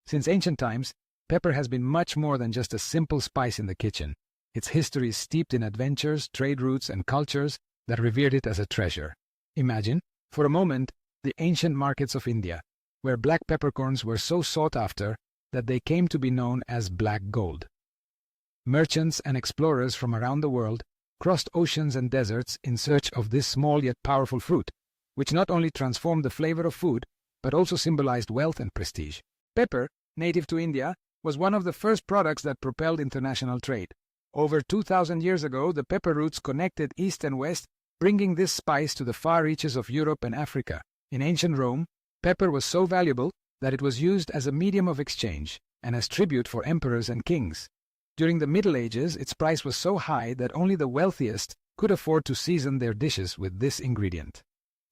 Since ancient times, pepper has been much more than just a simple spice in the kitchen. Its history is steeped in adventures, trade routes, and cultures that revered it as a treasure. Imagine, for a moment, the ancient markets of India, where black peppercorns were so sought after that they came to be known as black gold. Merchants and explorers from around the world crossed oceans and deserts in search of this small yet powerful fruit, which not only transformed the flavor of food, but also symbolized wealth and prestige. Pepper, native to India, was one of the first products that propelled international trade. Over 2,000 years ago, the pepper routes connected east and west, bringing this spice to the far reaches of Europe and Africa. In ancient Rome, pepper was so valuable that it was used as a medium of exchange and as tribute for emperors and kings. During the Middle Ages, its price was so high that only the wealthiest could afford to season their dishes with this ingredient.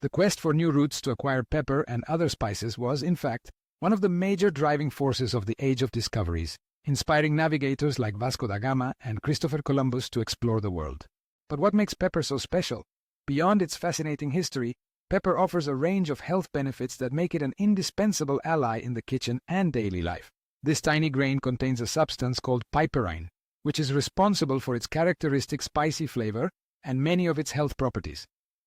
The quest for new routes to acquire pepper and other spices was, in fact, one of the major driving forces of the Age of Discoveries, inspiring navigators like Vasco da Gama and Christopher Columbus to explore the world. But what makes pepper so special? Beyond its fascinating history, pepper offers a range of health benefits that make it an indispensable ally in the kitchen and daily life. This tiny grain contains a substance called piperine, which is responsible for its characteristic spicy flavor and many of its health properties.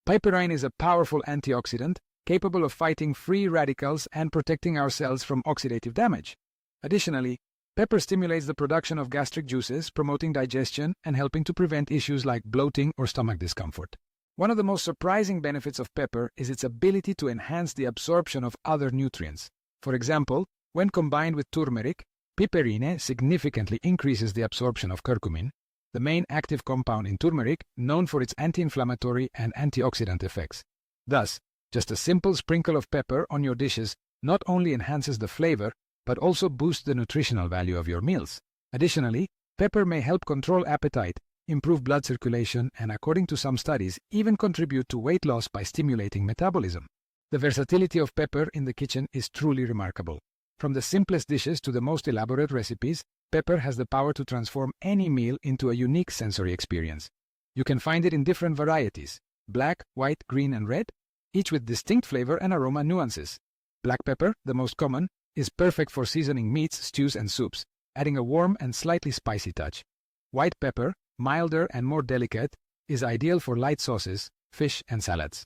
Piperine is a powerful antioxidant capable of fighting free radicals and protecting our cells from oxidative damage. Additionally, pepper stimulates the production of gastric juices, promoting digestion and helping to prevent issues like bloating or stomach discomfort. One of the most surprising benefits of pepper is its ability to enhance the absorption of other nutrients. For example, when combined with turmeric, piperine significantly increases the absorption of curcumin, the main active compound in turmeric, known for its anti-inflammatory and antioxidant effects. Thus, just a simple sprinkle of pepper on your dishes not only enhances the flavor, but also boosts the nutritional value of your meals. Additionally, pepper may help control appetite, improve blood circulation, and according to some studies, even contribute to weight loss by stimulating metabolism. The versatility of pepper in the kitchen is truly remarkable. From the simplest dishes to the most elaborate recipes, pepper has the power to transform any meal into a unique sensory experience. You can find it in different varieties: black, white, green, and red, each with distinct flavor and aroma nuances. Black pepper, the most common, is perfect for seasoning meats, stews, and soups, adding a warm and slightly spicy touch. White pepper, milder and more delicate, is ideal for light sauces, fish, and salads.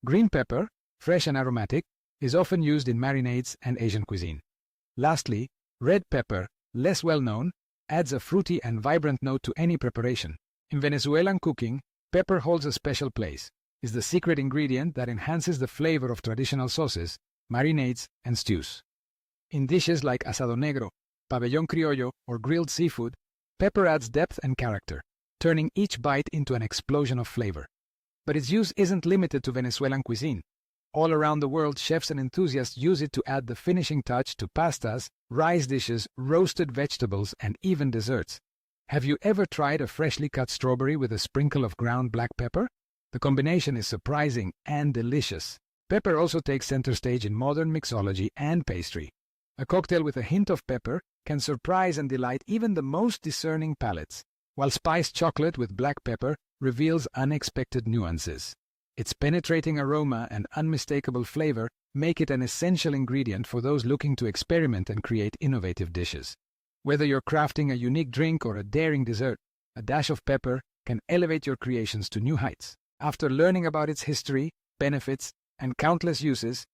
Green pepper, fresh and aromatic, is often used in marinades and Asian cuisine. Lastly, red pepper, less well known, adds a fruity and vibrant note to any preparation. In Venezuelan cooking, pepper holds a special place. It's the secret ingredient that enhances the flavor of traditional sauces, marinades, and stews. In dishes like asado negro, pabellón criollo, or grilled seafood, pepper adds depth and character, turning each bite into an explosion of flavor. But its use isn't limited to Venezuelan cuisine. All around the world, chefs and enthusiasts use it to add the finishing touch to pastas, rice dishes, roasted vegetables, and even desserts. Have you ever tried a freshly cut strawberry with a sprinkle of ground black pepper? The combination is surprising and delicious. Pepper also takes center stage in modern mixology and pastry. A cocktail with a hint of pepper can surprise and delight even the most discerning palates, while spiced chocolate with black pepper reveals unexpected nuances. Its penetrating aroma and unmistakable flavor make it an essential ingredient for those looking to experiment and create innovative dishes. Whether you're crafting a unique drink or a daring dessert, a dash of pepper can elevate your creations to new heights. After learning about its history, benefits, and countless uses,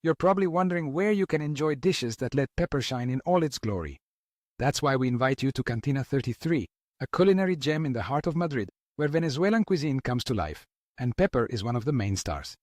you're probably wondering where you can enjoy dishes that let pepper shine in all its glory. That's why we invite you to Cantina 33, a culinary gem in the heart of Madrid, where Venezuelan cuisine comes to life, and pepper is one of the main stars.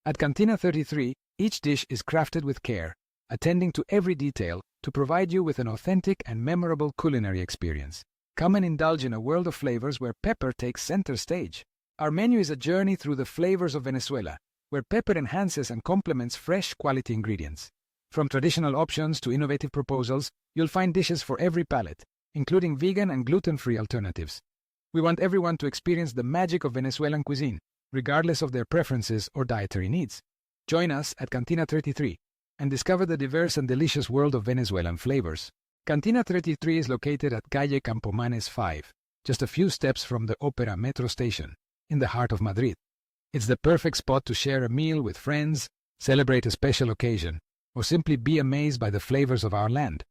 At Cantina 33, each dish is crafted with care, attending to every detail to provide you with an authentic and memorable culinary experience. Come and indulge in a world of flavors where pepper takes center stage. Our menu is a journey through the flavors of Venezuela, where pepper enhances and complements fresh, quality ingredients. From traditional options to innovative proposals, you'll find dishes for every palate, including vegan and gluten-free alternatives. We want everyone to experience the magic of Venezuelan cuisine, regardless of their preferences or dietary needs. Join us at Cantina 33 and discover the diverse and delicious world of Venezuelan flavors. Cantina 33 is located at Calle Campomanes 5, just a few steps from the Opera Metro station, in the heart of Madrid. It's the perfect spot to share a meal with friends, celebrate a special occasion, or simply be amazed by the flavors of our land.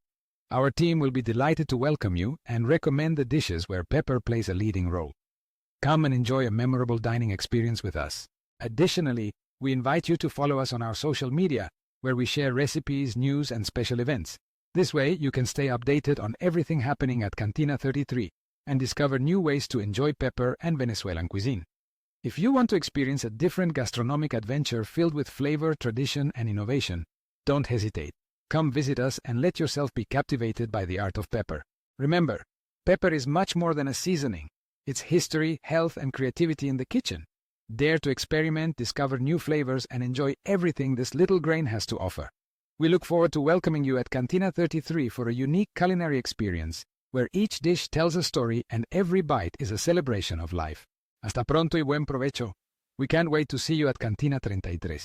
Our team will be delighted to welcome you and recommend the dishes where pepper plays a leading role. Come and enjoy a memorable dining experience with us. Additionally, we invite you to follow us on our social media, where we share recipes, news, and special events. This way, you can stay updated on everything happening at Cantina 33 and discover new ways to enjoy pepper and Venezuelan cuisine. If you want to experience a different gastronomic adventure filled with flavor, tradition, and innovation, don't hesitate. Come visit us and let yourself be captivated by the art of pepper. Remember, pepper is much more than a seasoning. It's history, health, and creativity in the kitchen. Dare to experiment, discover new flavors, and enjoy everything this little grain has to offer. We look forward to welcoming you at Cantina 33 for a unique culinary experience, where each dish tells a story and every bite is a celebration of life. Hasta pronto y buen provecho. We can't wait to see you at Cantina 33.